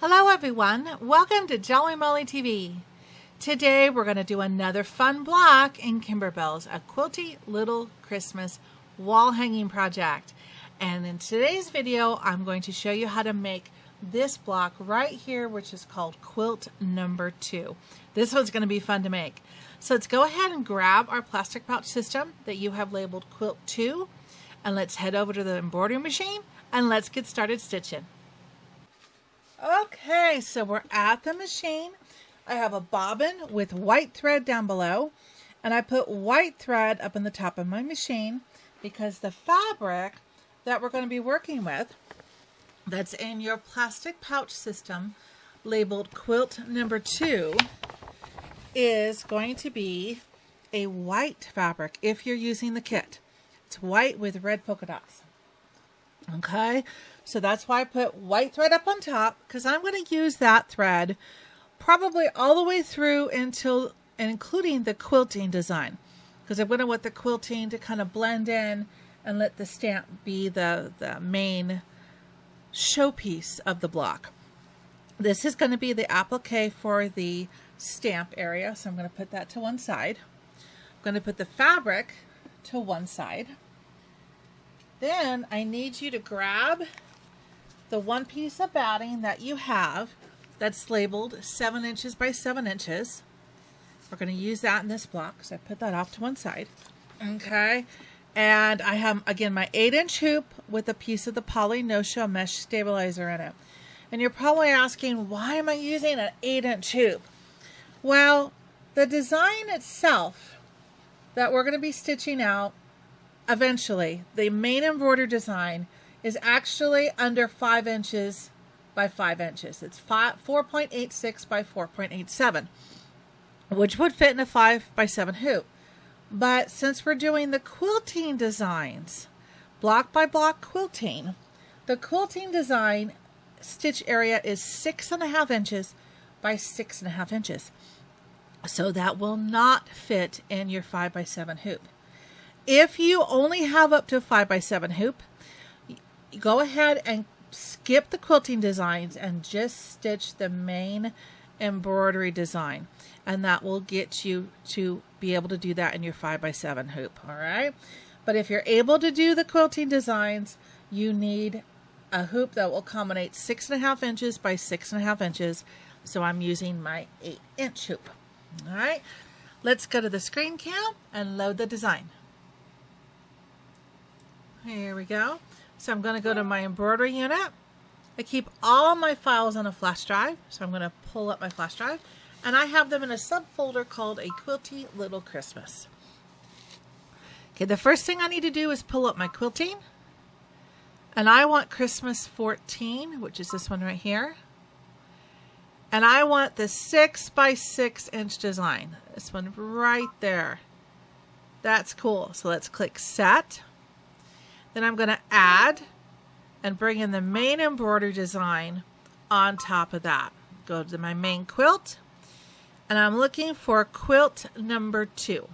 Hello everyone, welcome to Jolly Molly TV. Today we're going to do another fun block in Kimberbell's A Quilty Little Christmas wall hanging project. And in today's video I'm going to show you how to make this block right here, which is called quilt number 2. This one's going to be fun to make. So let's go ahead and grab our plastic pouch system that you have labeled quilt 2, and let's head over to the embroidery machine and let's get started stitching. Okay, so we're at the machine. I have a bobbin with white thread down below, and I put white thread up in the top of my machine because the fabric that we're going to be working with that's in your plastic pouch system labeled quilt number 2 is going to be a white fabric if you're using the kit. It's white with red polka dots. Okay, so that's why I put white thread up on top, because I'm going to use that thread probably all the way through until and including the quilting design, because I'm going to want the quilting to kind of blend in and let the stamp be the main showpiece of the block. This is going to be the applique for the stamp area, so I'm going to put that to one side. I'm going to put the fabric to one side. Then I need you to grab the one piece of batting that you have that's labeled 7 inches by 7 inches. We're going to use that in this block, so I put that off to one side. Okay, and I have again my 8-inch hoop with a piece of the poly no-show mesh stabilizer in it. And you're probably asking, why am I using an 8-inch hoop? Well, the design itself that we're going to be stitching out eventually, the main embroidery design, is actually under 5 inches by 5 inches. It's 4.86 by 4.87, which would fit in a 5 by 7 hoop. But since we're doing the quilting designs, block by block quilting, the quilting design stitch area is 6.5 inches by 6.5 inches. So that will not fit in your 5 by 7 hoop. If you only have up to 5 by 7 hoop, go ahead and skip the quilting designs and just stitch the main embroidery design, and that will get you to be able to do that in your 5 by 7 hoop. All right, but if you're able to do the quilting designs, you need a hoop that will accommodate 6.5 inches by 6.5 inches. So I'm using my 8-inch hoop. All right, let's go to the screen cam and load the design. Here we go. So I'm going to go to my embroidery unit. I keep all my files on a flash drive, so I'm going to pull up my flash drive, and I have them in a subfolder called A Quilty Little Christmas. Okay, the first thing I need to do is pull up my quilting, and I want Christmas 14, which is this one right here, and I want the 6 by 6 inch design. This one right there. That's cool. So let's click Set. Then I'm going to add and bring in the main embroidery design on top of that. Go to my main quilt, and I'm looking for quilt number 2.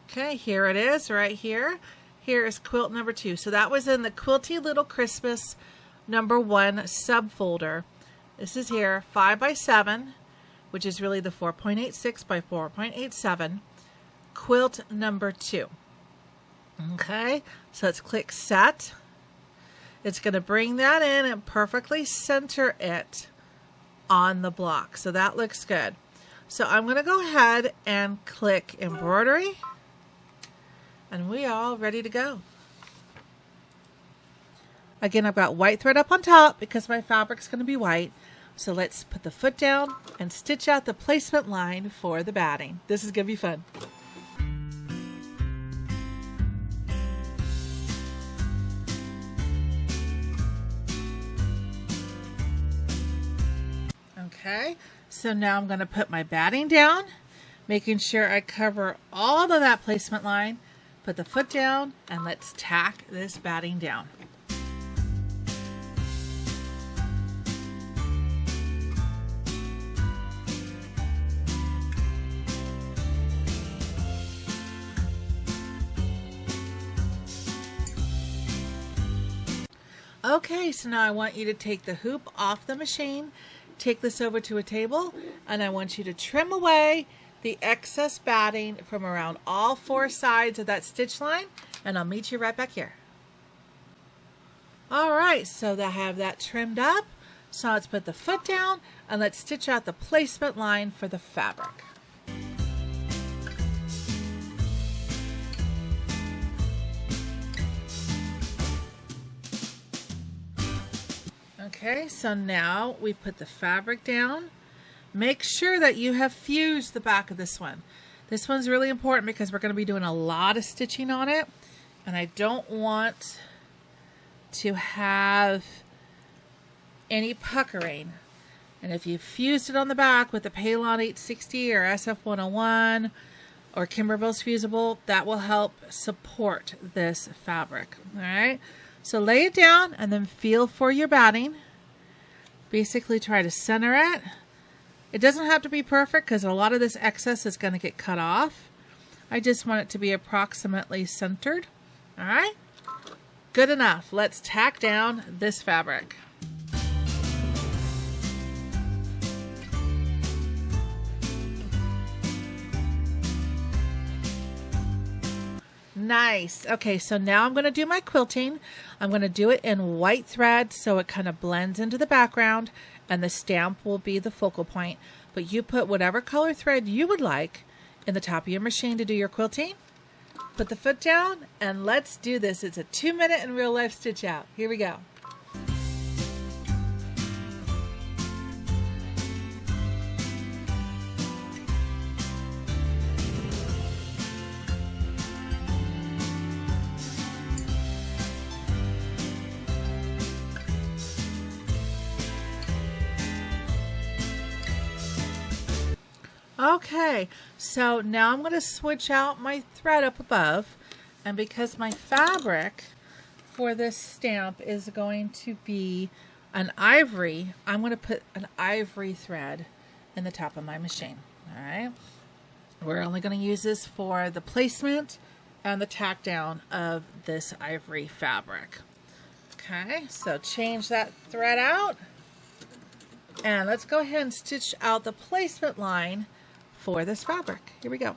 Okay, here it is right here. Here is quilt number 2. So that was in the Quilty Little Christmas number 1 subfolder. This is here, 5 by 7, which is really the 4.86 by 4.87. Quilt number 2. Okay, so let's click Set. It's going to bring that in and perfectly center it on the block. So that looks good. So I'm going to go ahead and click Embroidery, and we are all ready to go. Again, I've got white thread up on top because my fabric's going to be white. So let's put the foot down and stitch out the placement line for the batting. This is going to be fun. Okay, so now I'm going to put my batting down, making sure I cover all of that placement line, put the foot down, and let's tack this batting down. Okay, so now I want you to take the hoop off the machine, take this over to a table, and I want you to trim away the excess batting from around all four sides of that stitch line, and I'll meet you right back here. All right, so I have that trimmed up. So let's put the foot down and let's stitch out the placement line for the fabric. Okay, so now we put the fabric down. Make sure that you have fused the back of this one. This one's really important because we're going to be doing a lot of stitching on it, and I don't want to have any puckering. And if you fused it on the back with the Palon 860 or SF101 or Kimberbell's fusible, that will help support this fabric. All right, so lay it down and then feel for your batting. Basically try to center it. It doesn't have to be perfect because a lot of this excess is going to get cut off. I just want it to be approximately centered. All right, good enough. Let's tack down this fabric. Nice. Okay, so now I'm going to do my quilting. I'm going to do it in white thread so it kind of blends into the background and the stamp will be the focal point. But you put whatever color thread you would like in the top of your machine to do your quilting. Put the foot down and let's do this. It's a 2-minute in real life stitch out. Here we go. Okay, so now I'm going to switch out my thread up above, and because my fabric for this stamp is going to be an ivory, I'm going to put an ivory thread in the top of my machine. All right, we're only going to use this for the placement and the tack down of this ivory fabric. Okay, so change that thread out, and let's go ahead and stitch out the placement line for this fabric. Here we go.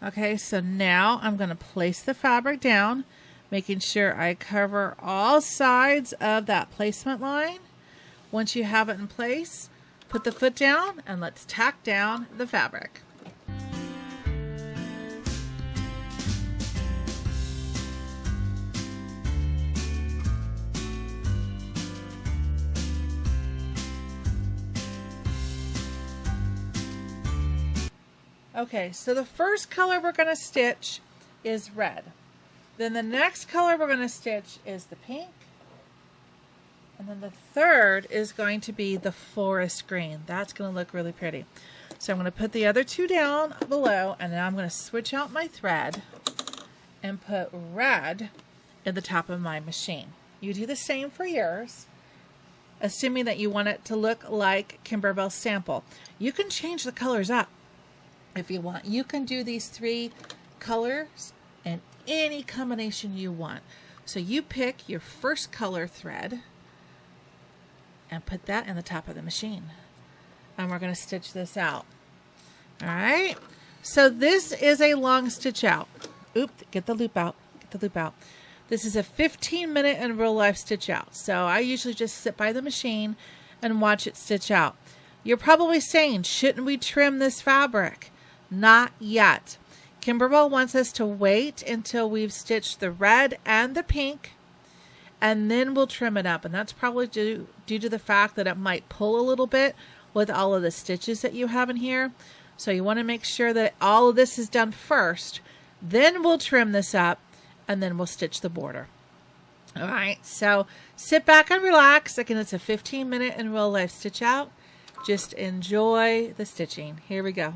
Okay, so now I'm going to place the fabric down, making sure I cover all sides of that placement line. Once you have it in place, put the foot down and let's tack down the fabric. Okay, so the first color we're going to stitch is red. Then the next color we're going to stitch is the pink. And then the third is going to be the forest green. That's going to look really pretty. So I'm going to put the other two down below, and now I'm going to switch out my thread and put red in the top of my machine. You do the same for yours, assuming that you want it to look like Kimberbell's sample. You can change the colors up if you want. You can do these 3 colors in any combination you want. So you pick your first color thread and put that in the top of the machine. And we're going to stitch this out. All right. So this is a long stitch out. Oop, get the loop out. Get the loop out. This is a 15-minute in real life stitch out. So I usually just sit by the machine and watch it stitch out. You're probably saying, shouldn't we trim this fabric? Not yet. Kimberbell wants us to wait until we've stitched the red and the pink, and then we'll trim it up. And that's probably due to the fact that it might pull a little bit with all of the stitches that you have in here. So you want to make sure that all of this is done first. Then we'll trim this up, and then we'll stitch the border. All right, so sit back and relax. Again, it's a 15-minute in real life stitch out. Just enjoy the stitching. Here we go.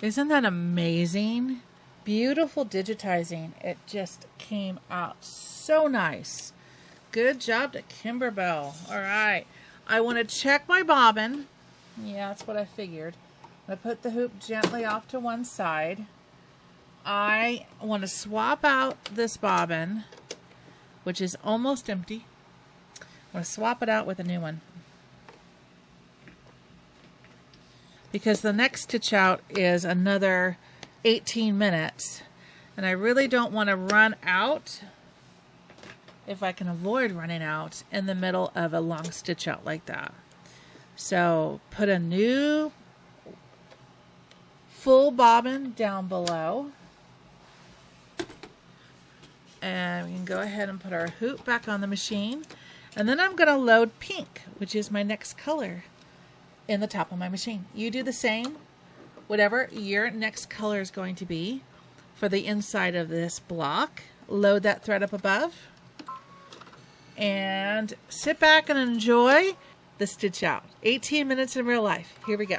Isn't that amazing? Beautiful digitizing. It just came out so nice. Good job to Kimberbell. All right. I want to check my bobbin. Yeah, that's what I figured. I put the hoop gently off to one side. I want to swap out this bobbin, which is almost empty. I want to swap it out with a new one, because the next stitch out is another 18 minutes, and I really don't want to run out, if I can avoid running out, in the middle of a long stitch out like that. So put a new full bobbin down below, and we can go ahead and put our hoop back on the machine, and then I'm going to load pink, which is my next color, in the top of my machine. You do the same, whatever your next color is going to be for the inside of this block. Load that thread up above and sit back and enjoy the stitch out. 18 minutes in real life. Here we go.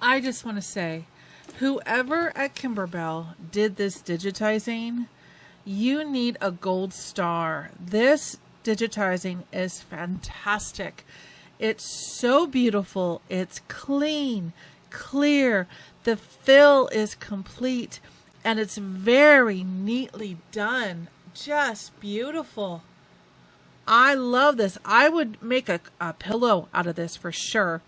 I just want to say, whoever at Kimberbell did this digitizing, you need a gold star. This digitizing is fantastic. It's so beautiful. It's clean, clear. The fill is complete, and it's very neatly done. Just beautiful. I love this. I would make a pillow out of this for sure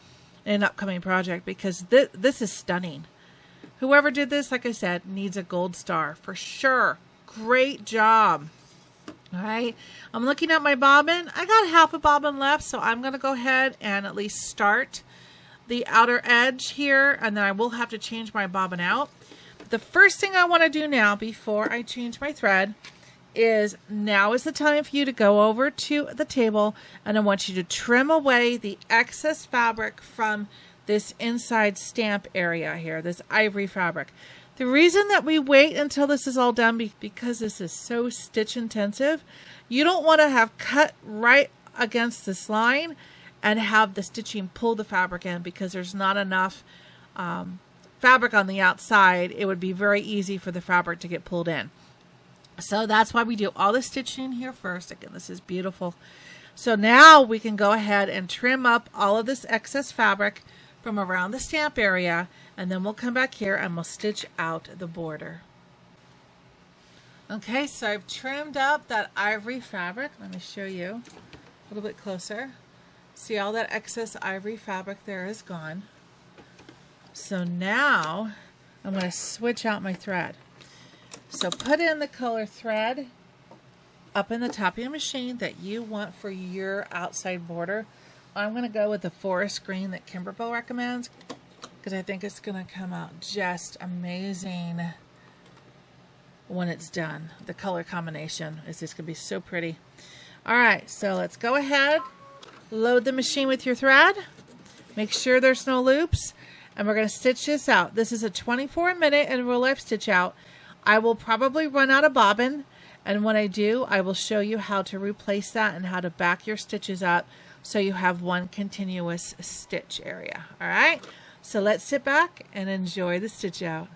in an upcoming project, because this is stunning. Whoever did this, like I said, needs a gold star for sure. Great job. All right, I'm looking at my bobbin. I got half a bobbin left, so I'm going to go ahead and at least start the outer edge here, and then I will have to change my bobbin out. But the first thing I want to do now, before I change my thread, is now is the time for you to go over to the table, and I want you to trim away the excess fabric from this inside stamp area here, this ivory fabric. The reason that we wait until this is all done, because this is so stitch intensive, you don't want to have cut right against this line and have the stitching pull the fabric in, because there's not enough fabric on the outside. It would be very easy for the fabric to get pulled in. So that's why we do all the stitching here first. Again, this is beautiful. So now we can go ahead and trim up all of this excess fabric from around the stamp area, and then we'll come back here and we'll stitch out the border. Okay, so I've trimmed up that ivory fabric. Let me show you a little bit closer. See, all that excess ivory fabric there is gone. So now I'm going to switch out my thread. So put in the color thread up in the top of your machine that you want for your outside border. I'm going to go with the forest green that Kimberbell recommends because I think it's going to come out just amazing when it's done. The color combination is just going to be so pretty. All right, so let's go ahead, load the machine with your thread, make sure there's no loops, and we're going to stitch this out. This is a 24-minute in real life stitch out. I will probably run out of bobbin, and when I do, I will show you how to replace that and how to back your stitches up so you have one continuous stitch area. All right, so let's sit back and enjoy the stitch out.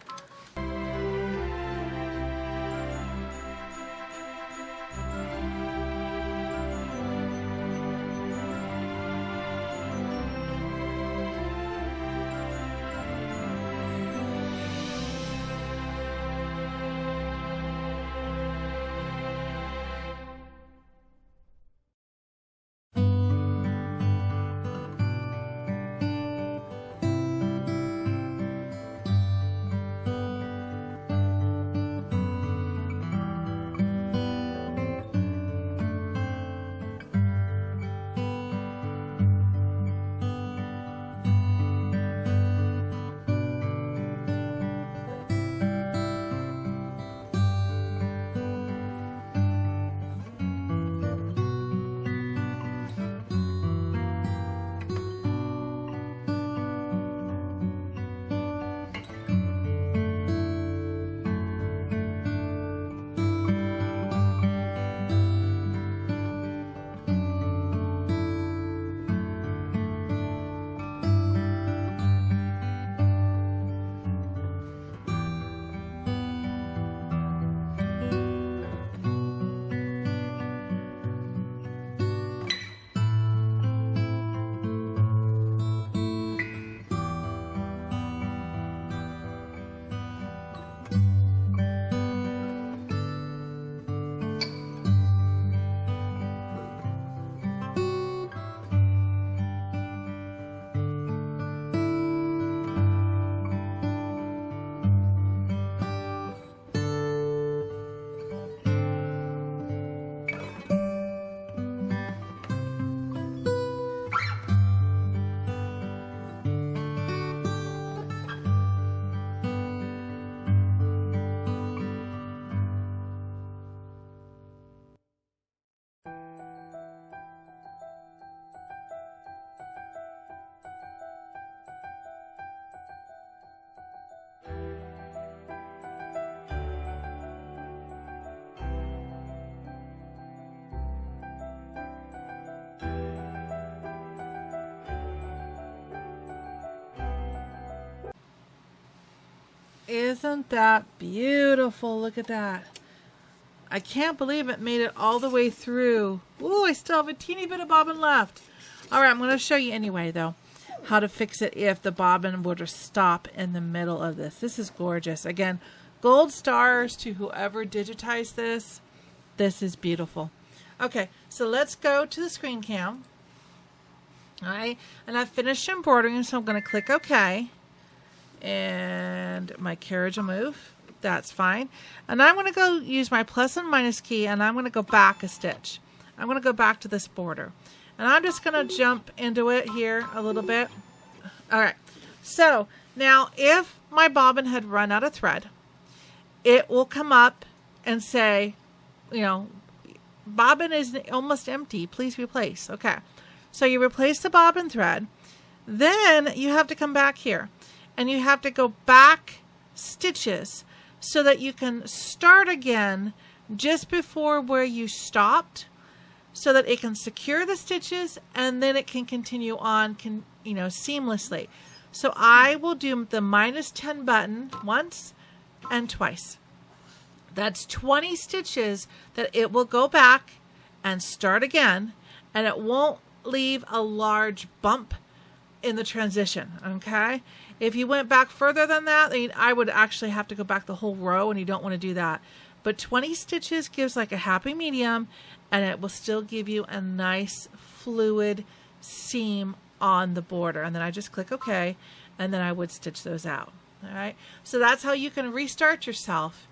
Isn't that beautiful? Look at that. I can't believe it made it all the way through. Ooh, I still have a teeny bit of bobbin left. All right, I'm going to show you anyway, though, how to fix it if the bobbin were to stop in the middle of this. This is gorgeous. Again, gold stars to whoever digitized this. This is beautiful. Okay, so let's go to the screen cam. All right, and I've finished embroidering, so I'm going to click OK. And my carriage will move. That's fine. And I'm going to go use my plus and minus key, and I'm going to go back a stitch. I'm going to go back to this border. And I'm just going to jump into it here a little bit. All right. So now if my bobbin had run out of thread, it will come up and say, you know, bobbin is almost empty. Please replace. Okay. So you replace the bobbin thread. Then you have to come back here. And you have to go back stitches so that you can start again just before where you stopped so that it can secure the stitches and then it can continue on seamlessly. So I will do the -10 button once and twice. That's 20 stitches that it will go back and start again, and it won't leave a large bump in the transition, okay? If you went back further than that, then I would actually have to go back the whole row, and you don't want to do that. But 20 stitches gives like a happy medium, and it will still give you a nice fluid seam on the border. And then I just click OK, and then I would stitch those out. All right, so that's how you can restart yourself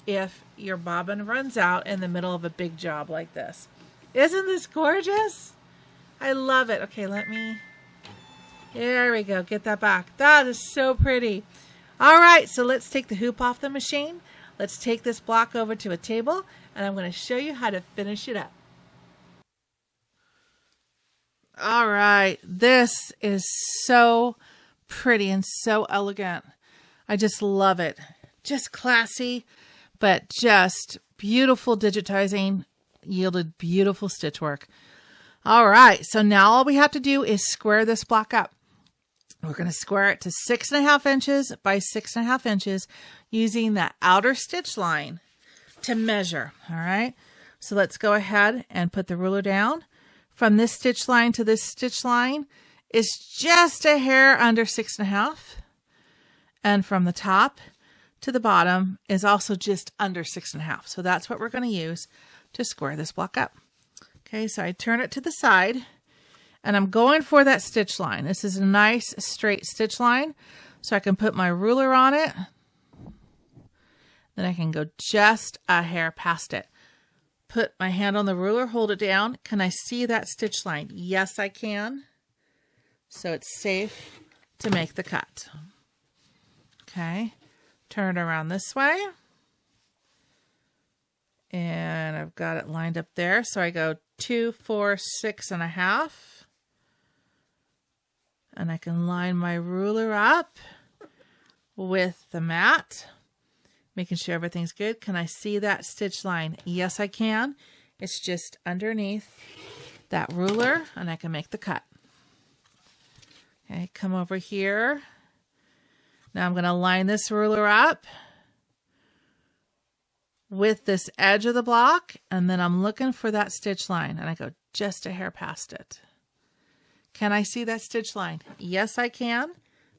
if your bobbin runs out in the middle of a big job like this. Isn't this gorgeous? I love it. Okay, there we go. Get that back. That is so pretty. All right, so let's take the hoop off the machine. Let's take this block over to a table, and I'm going to show you how to finish it up. All right, this is so pretty and so elegant. I just love it. Just classy, but just beautiful digitizing, yielded beautiful stitch work. All right, so now all we have to do is square this block up. We're going to square it to 6.5 inches by 6.5 inches using the outer stitch line to measure. All right, so let's go ahead and put the ruler down. From this stitch line to this stitch line is just a hair under 6.5. And from the top to the bottom is also just under 6.5. So that's what we're going to use to square this block up. Okay, so I turn it to the side and I'm going for that stitch line. This is a nice straight stitch line. So I can put my ruler on it. Then I can go just a hair past it. Put my hand on the ruler, hold it down. Can I see that stitch line? Yes, I can. So it's safe to make the cut. Okay, turn it around this way. And I've got it lined up there. So I go 2, 4, 6.5. And I can line my ruler up with the mat, making sure everything's good. Can I see that stitch line? Yes, I can. It's just underneath that ruler and I can make the cut. Okay, come over here. Now I'm going to line this ruler up with this edge of the block, and then I'm looking for that stitch line and I go just a hair past it. Can I see that stitch line? Yes, I can.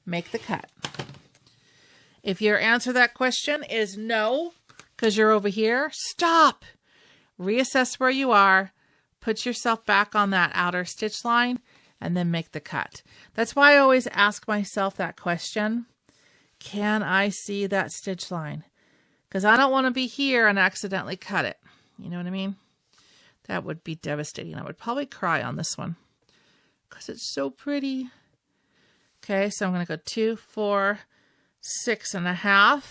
Make the cut. If your answer to that question is no, because you're over here, stop. Reassess where you are. Put yourself back on that outer stitch line and then make the cut. That's why I always ask myself that question. Can I see that stitch line? Because I don't want to be here and accidentally cut it. You know what I mean? That would be devastating. I would probably cry on this one because it's so pretty. Okay, so I'm going to go 2, 4, 6.5.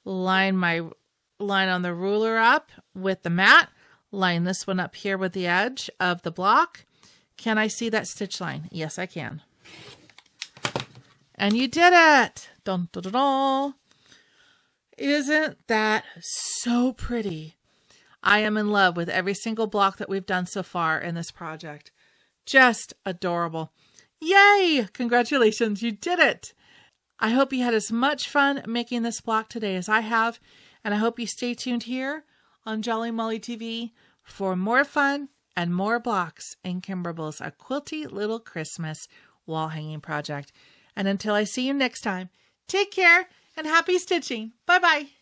Line my line on the ruler up with the mat. Line this one up here with the edge of the block. Can I see that stitch line? Yes, I can. And you did it! Dun, dun, dun, dun. Isn't that so pretty? I am in love with every single block that we've done so far in this project. Just adorable. Yay! Congratulations, you did it! I hope you had as much fun making this block today as I have, and I hope you stay tuned here on Jolly Molly TV for more fun and more blocks in Kimberbell's A Quilty Little Christmas wall hanging project. And until I see you next time, take care and happy stitching. Bye-bye.